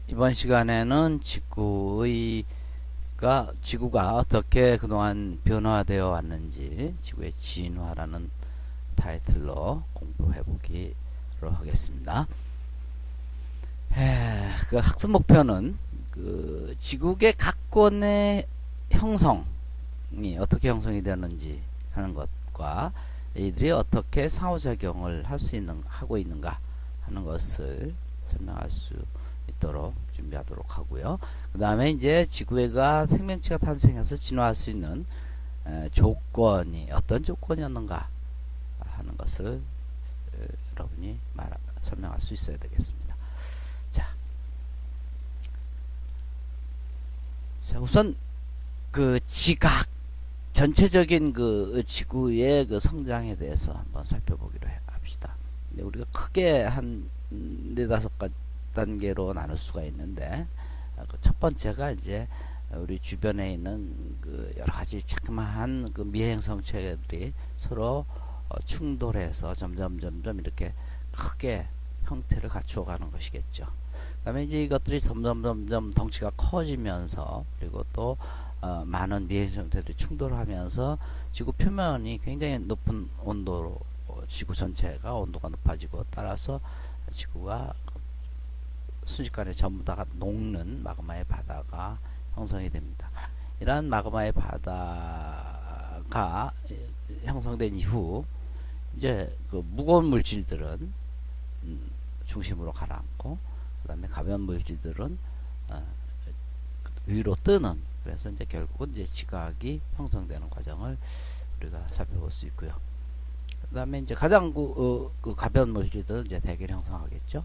이번 시간에는 지구가 어떻게 그동안 변화되어 왔는지 지구의 진화라는 타이틀로 공부해 보기로 하겠습니다. 그 학습 목표는 그 지구의 각권의 형성이 어떻게 형성이 되었는지 하는 것과 이들이 어떻게 상호작용을 하고 있는가 하는 것을 설명할 수 있도록 준비하도록 하고요. 그 다음에 이제 지구가 생명체가 탄생해서 진화할 수 있는 조건이 어떤 조건이었는가 하는 것을 여러분이 설명할 수 있어야 되겠습니다. 자, 우선 그 지각 전체적인 그 지구의 그 성장에 대해서 한번 살펴보기로 합시다. 우리가 크게 한 네다섯 단계로 나눌 수가 있는데, 그 첫 번째가 이제 우리 주변에 있는 그 여러 가지 자그마한 그 미행성체들이 서로 충돌해서 점점 이렇게 크게 형태를 갖추어가는 것이겠죠. 그다음에 이제 이것들이 점점 덩치가 커지면서, 그리고 또 많은 미행성체들이 충돌하면서 지구 표면이 굉장히 높은 온도로 지구 전체가 온도가 높아지고, 따라서 지구가 순식간에 전부 다가 녹는 마그마의 바다가 형성이 됩니다. 이러한 마그마의 바다가 형성된 이후 이제 그 무거운 물질들은 중심으로 가라앉고, 그 다음에 가벼운 물질들은 위로 뜨는, 그래서 이제 결국은 이제 지각이 형성되는 과정을 우리가 살펴볼 수 있고요. 그 다음에 이제 가장 그 가벼운 물질들은 이제 대기를 형성하겠죠.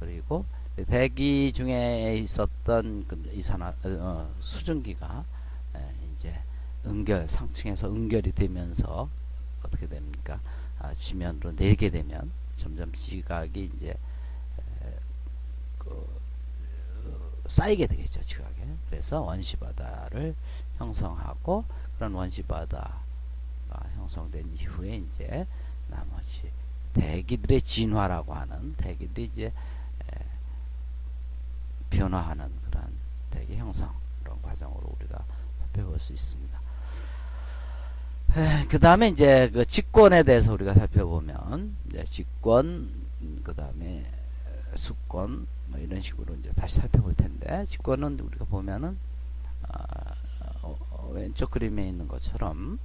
그리고 대기 중에 있었던 그 수증기가 이제 상층에서 응결이 되면서 어떻게 됩니까? 지면으로 내리게 되면 점점 지각이 이제 쌓이게 되겠죠, 지각에. 그래서 원시바다를 형성하고, 그런 원시바다가 형성된 이후에 이제 나머지 대기들의 진화라고 하는, 대기들이 이제 변화하는 그런 대기 형성, 그런 과정으로 우리가 살펴볼 수 있습니다. 그 다음에 이제 그 직권에 대해서 우리가 살펴보면, 이제 직권, 그 다음에 수권, 뭐 이런 식으로 이제 다시 살펴볼 텐데, 직권은 우리가 보면은 왼쪽 그림에 있는 것처럼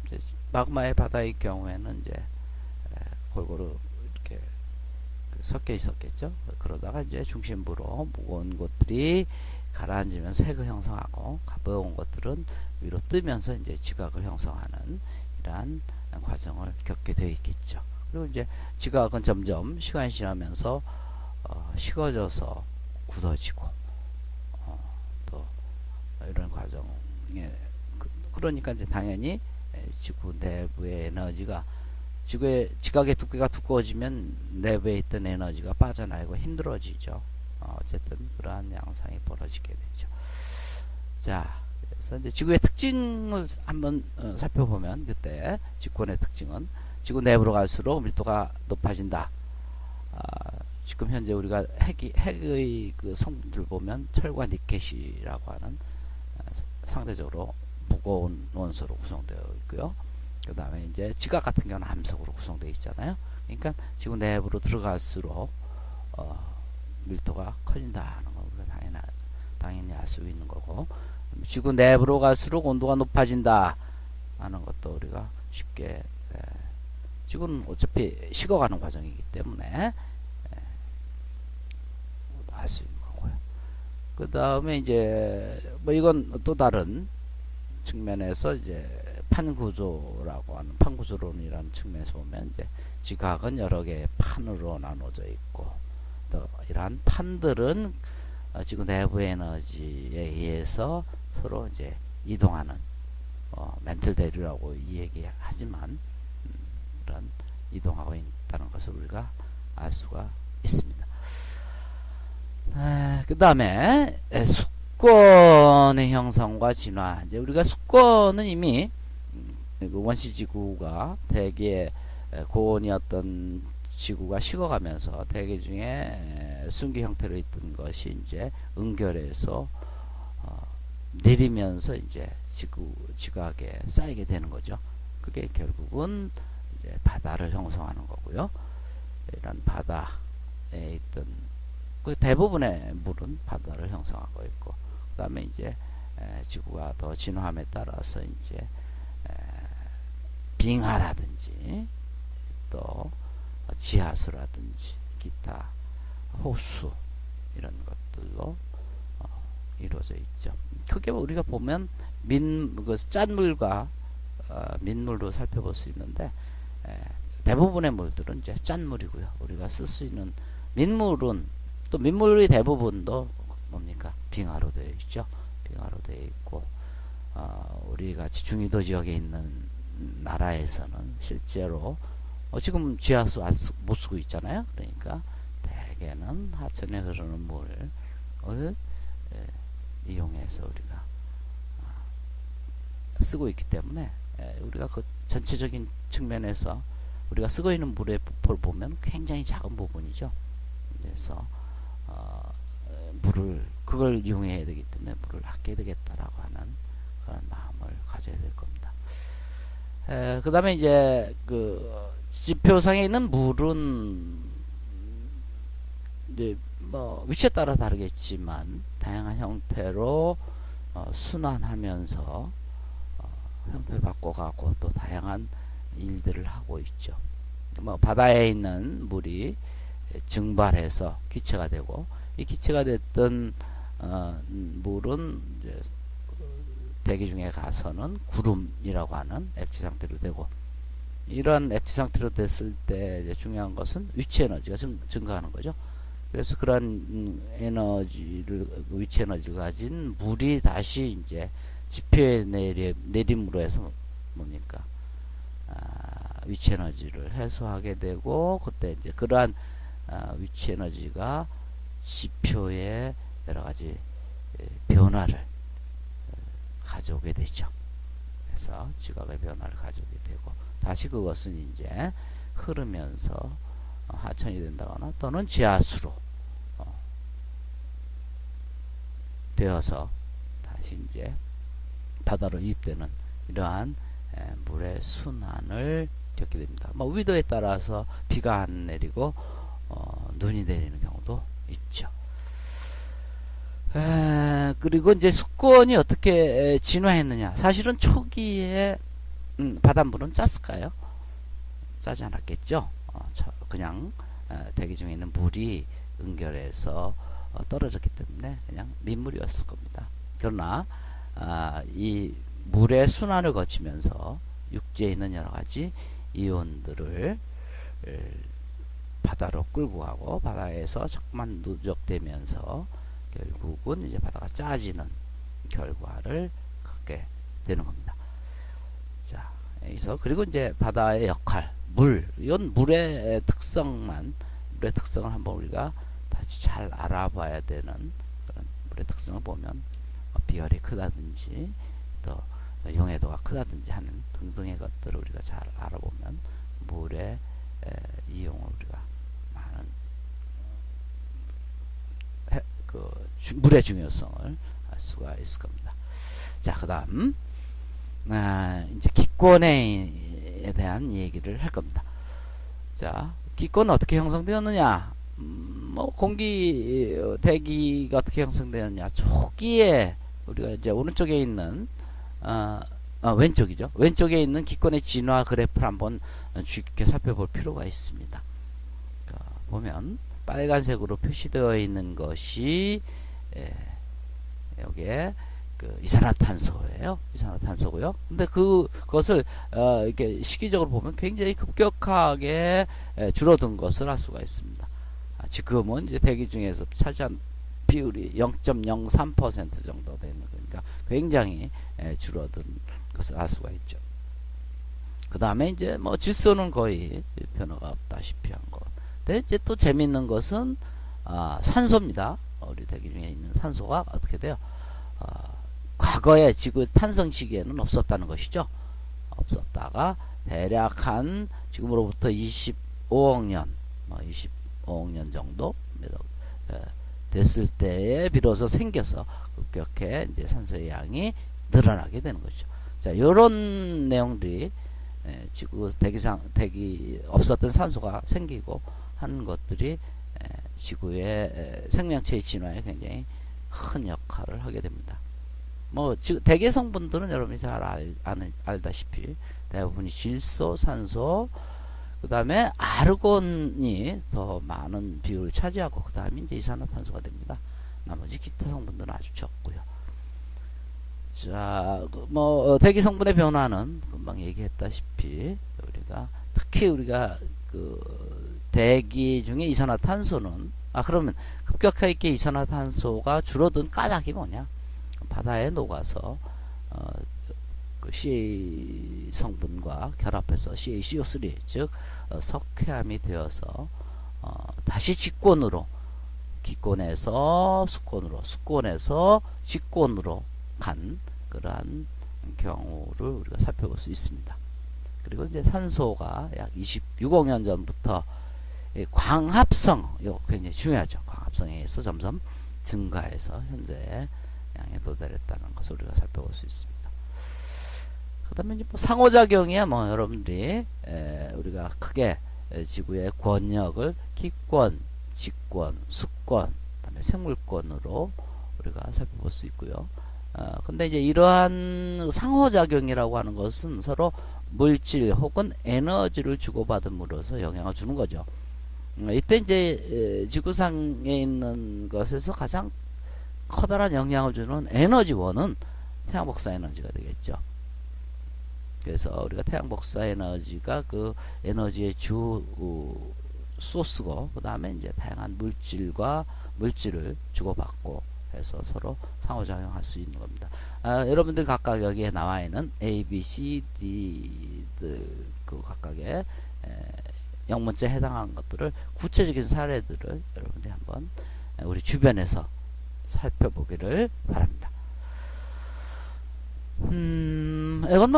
이제 마그마의 바다의 경우에는 이제 골고루 이렇게 섞여 있었겠죠. 그러다가 이제 중심부로 무거운 것들이 가라앉으면서 핵을 형성하고, 가벼운 것들은 위로 뜨면서 이제 지각을 형성하는 이러한 과정을 겪게 되어 있겠죠. 그리고 이제 지각은 점점 시간이 지나면서 식어져서 굳어지고, 또 이런 과정에 그러니까 이제 당연히 지구 내부의 에너지가, 지각의 두께가 두꺼워지면 내부에 있던 에너지가 빠져나가고 힘들어지죠. 어쨌든 그러한 양상이 벌어지게 되죠. 자, 그래서 이제 지구의 특징을 한번 살펴보면, 그때 직권의 특징은 지구 내부로 갈수록 밀도가 높아진다. 지금 현재 우리가 핵의 그 성분들 보면 철과 니켈이라고 하는 상대적으로 무거운 원소로 구성되어 있고요. 그 다음에 이제 지각 같은 경우는 암석으로 구성되어 있잖아요. 그러니까 지구 내부로 들어갈수록 밀도가 커진다는 걸 우리가 당연히 알 수 있는 거고, 지구 내부로 갈수록 온도가 높아진다 하는 것도 우리가 쉽게, 지구는 어차피 식어가는 과정이기 때문에 알 수 있는 거고요. 그 다음에 이제 뭐 이건 또 다른 측면에서 이제 판구조라고 하는, 판구조론이라는 측면에서 보면 이제 지각은 여러 개의 판으로 나눠져 있고, 또 이러한 판들은 지구 내부 에너지에 의해서 서로 이제 이동하는, 멘틀 대류라고 얘기하지만 그런 이동하고 있다는 것을 우리가 알 수가 있습니다. 그 다음에 수권의 형성과 진화. 이제 우리가 수권은 이미 원시지구가 대기의 고온이었던 지구가 식어가면서 대기 중에 순기 형태로 있던 것이 이제 응결에서 내리면서 이제 지각에 쌓이게 되는 거죠. 그게 결국은 이제 바다를 형성하는 거고요. 이런 바다에 있던 그 대부분의 물은 바다를 형성하고 있고, 그 다음에 이제 지구가 더 진화함에 따라서 이제 빙하라든지 또 지하수라든지 기타 호수 이런 것들로 이루어져 있죠. 크게 우리가 보면 짠물과 민물로 살펴볼 수 있는데, 대부분의 물들은 이제 짠물이고요. 우리가 쓸 수 있는 민물은, 또 민물의 대부분도 뭡니까? 빙하로 되어 있죠. 빙하로 되어 있고, 우리 같이 중위도 지역에 있는 나라에서는 실제로 지금 지하수 못 쓰고 있잖아요. 그러니까 대개는 하천에 흐르는 물을 이용해서 우리가 쓰고 있기 때문에, 우리가 그 전체적인 측면에서 우리가 쓰고 있는 물의 부포를 보면 굉장히 작은 부분이죠. 그래서 그걸 이용해야 되기 때문에 물을 아껴야 되겠다라고 하는 그런 마음을 가져야 될 겁니다. 그 다음에 이제 그 지표상에 있는 물은 이제 뭐 위치에 따라 다르겠지만 다양한 형태로 순환하면서 형태를 바꿔가고 또 다양한 일들을 하고 있죠. 뭐 바다에 있는 물이 증발해서 기체가 되고, 이 기체가 됐던 물은 이제 대기 중에 가서는 구름이라고 하는 액체 상태로 되고, 이런 액체 상태로 됐을 때 이제 중요한 것은 위치 에너지가 증가하는 거죠. 그래서 그런 위치 에너지를 가진 물이 다시 이제 지표에 내림으로 해서 뭡니까? 위치 에너지를 해소하게 되고, 그때 이제 그러한 위치 에너지가 지표에 여러 가지 변화를 가져오게 되죠. 그래서 지각의 변화를 가져오게 되고, 다시 그것은 이제 흐르면서 하천이 된다거나 또는 지하수로 되어서 다시 이제 바다로 유입되는 이러한 물의 순환을 겪게 됩니다. 뭐 위도에 따라서 비가 안 내리고 눈이 내리는 경우도 있죠. 그리고 이제 수권이 어떻게 진화했느냐. 사실은 초기에 바닷물은 짰을까요? 짜지 않았겠죠. 그냥 대기 중에 있는 물이 응결해서 떨어졌기 때문에 그냥 민물이었을 겁니다. 그러나 이 물의 순환을 거치면서 육지에 있는 여러 가지 이온들을 바다로 끌고 가고, 바다에서 자꾸만 누적되면서 결국은 이제 바다가 짜지는 결과를 갖게 되는 겁니다. 자, 여기서 그리고 이제 바다의 역할, 이건 물의 특성을 한번 우리가 다시 잘 알아봐야 되는 그런 물의 특성을 보면 비열이 크다든지 또 용해도가 크다든지 하는 등등의 것들을 우리가 잘 알아보면 물의 이용을 우리가 많은 물의 중요성을 알 수가 있을 겁니다. 자, 그 다음 이제 기권에 대한 얘기를 할 겁니다. 자, 기권은 어떻게 형성되었느냐? 뭐 대기가 어떻게 형성되었느냐? 초기에 우리가 이제 오른쪽에 있는 왼쪽이죠. 왼쪽에 있는 기권의 진화 그래프를 한번 쉽게 살펴볼 필요가 있습니다. 보면 빨간색으로 표시되어 있는 것이 여기에 이산화탄소예요. 이산화탄소고요. 근데 그것을 이렇게 시기적으로 보면 굉장히 급격하게 줄어든 것을 알 수가 있습니다. 지금은 이제 대기 중에서 차지한 비율이 0.03% 정도 되는 거니까 굉장히 줄어든 것을 알 수가 있죠. 그 다음에 이제 뭐 질소는 거의 변화가 없다시피 한 것. 근데 이제 또 재밌는 것은 산소입니다. 우리 대기 중에 있는 산소가 어떻게 돼요? 과거에 지구 탄생 시기에는 없었다는 것이죠. 없었다가 대략 한 지금으로부터 25억 년, 25억 년 정도 됐을 때에 비로소 생겨서 급격히 이제 산소의 양이 늘어나게 되는 거죠. 자, 요런 내용들이 지구 대기 없었던 산소가 생기고 하는 것들이 지구의 생명체의 진화에 굉장히 큰 역할을 하게 됩니다. 뭐 대기 성분들은 여러분이 잘 알다시피 대부분이 질소, 산소, 그 다음에 아르곤이 더 많은 비율을 차지하고 그 다음에 이제 이산화탄소가 됩니다. 나머지 기타 성분들은 아주 적고요. 자, 뭐 대기 성분의 변화는 금방 얘기했다시피 우리가 특히 우리가 그 대기 중에 이산화탄소는 그러면 급격하게 이산화탄소가 줄어든 까닭이 뭐냐? 바다에 녹아서 그 CA 성분과 결합해서 CaCO3 즉 석회암이 되어서 다시 직권으로 기권에서 수권으로 수권에서 직권으로 간 그러한 경우를 우리가 살펴볼 수 있습니다. 그리고 이제 산소가 약 26억 년 전부터 광합성, 이거 굉장히 중요하죠. 광합성에 의해서 점점 증가해서 현재 양에 도달했다는 것을 우리가 살펴볼 수 있습니다. 그 다음에 이제 뭐 상호작용이야 뭐 여러분들이 우리가 크게 지구의 권역을 기권, 직권, 수권, 그다음에 생물권으로 우리가 살펴볼 수 있고요. 근데 이제 이러한 상호작용이라고 하는 것은 서로 물질 혹은 에너지를 주고받음으로써 영향을 주는 거죠. 이때 이제 지구상에 있는 것에서 가장 커다란 영향을 주는 에너지원은 태양 복사 에너지가 되겠죠. 그래서 우리가 태양 복사 에너지가 그 에너지의 주 소스고, 그 다음에 이제 다양한 물질을 주고받고 해서 서로 상호작용할 수 있는 겁니다. 여러분들 각각 여기에 나와 있는 A, B, C, D 그 각각의 영문자에 해당하는 것들을 구체적인 사례들을 여러분들이 한번 우리 주변에서 살펴보기를 바랍니다. 이건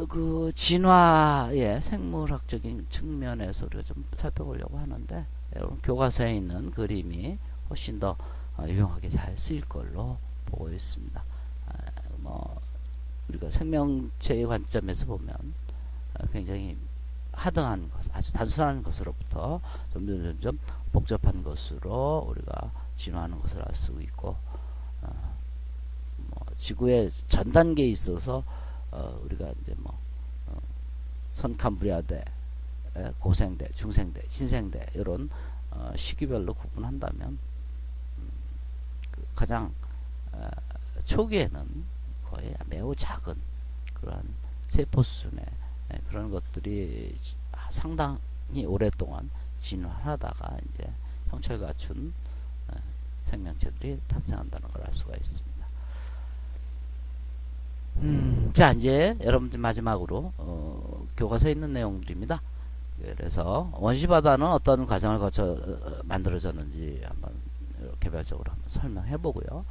그 진화의 생물학적인 측면에서 우리가 좀 살펴보려고 하는데, 여러분 교과서에 있는 그림이 훨씬 더 유용하게 잘 쓰일 걸로 보고 있습니다. 뭐 우리가 생명체의 관점에서 보면 굉장히 하등한 것, 아주 단순한 것으로부터 점점 복잡한 것으로 우리가 진화하는 것을 알 수 있고, 뭐 지구의 전 단계에 있어서 우리가 이제 뭐 선캄브리아대, 고생대, 중생대, 신생대 이런 시기별로 구분한다면 그 가장 초기에는 거의 매우 작은 그러한 세포 수준의 그런 것들이 상당히 오랫동안 진화하다가 이제 형체를 갖춘 생명체들이 탄생한다는 걸 알 수가 있습니다. 자, 이제 여러분들 마지막으로 교과서에 있는 내용들입니다. 그래서 원시바다는 어떤 과정을 거쳐 만들어졌는지 한번 개별적으로 한번 설명해 보고요.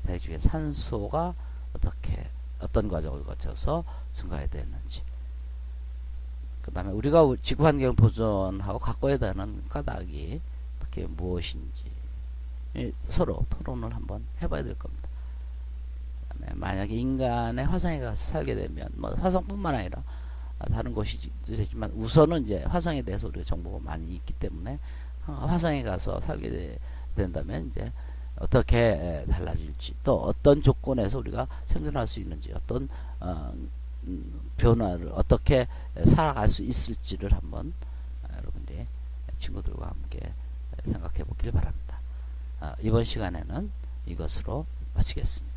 대기 중에 산소가 어떤 과정을 거쳐서 증가해야 되는지, 그 다음에 우리가 지구 환경을 보존하고 가꿔야 되는 까닭이 특히 무엇인지 서로 토론을 한번 해봐야 될 겁니다. 그다음에 만약에 인간의 화성에 가서 살게 되면 뭐 화성뿐만 아니라 다른 곳이 되지만 우선은 이제 화성에 대해서 우리가 정보가 많이 있기 때문에 화성에 가서 살게 된다면 이제 어떻게 달라질지, 또 어떤 조건에서 우리가 생존할 수 있는지, 어떤 변화를 어떻게 살아갈 수 있을지를 한번 여러분들이 친구들과 함께 생각해 보길 바랍니다. 이번 시간에는 이것으로 마치겠습니다.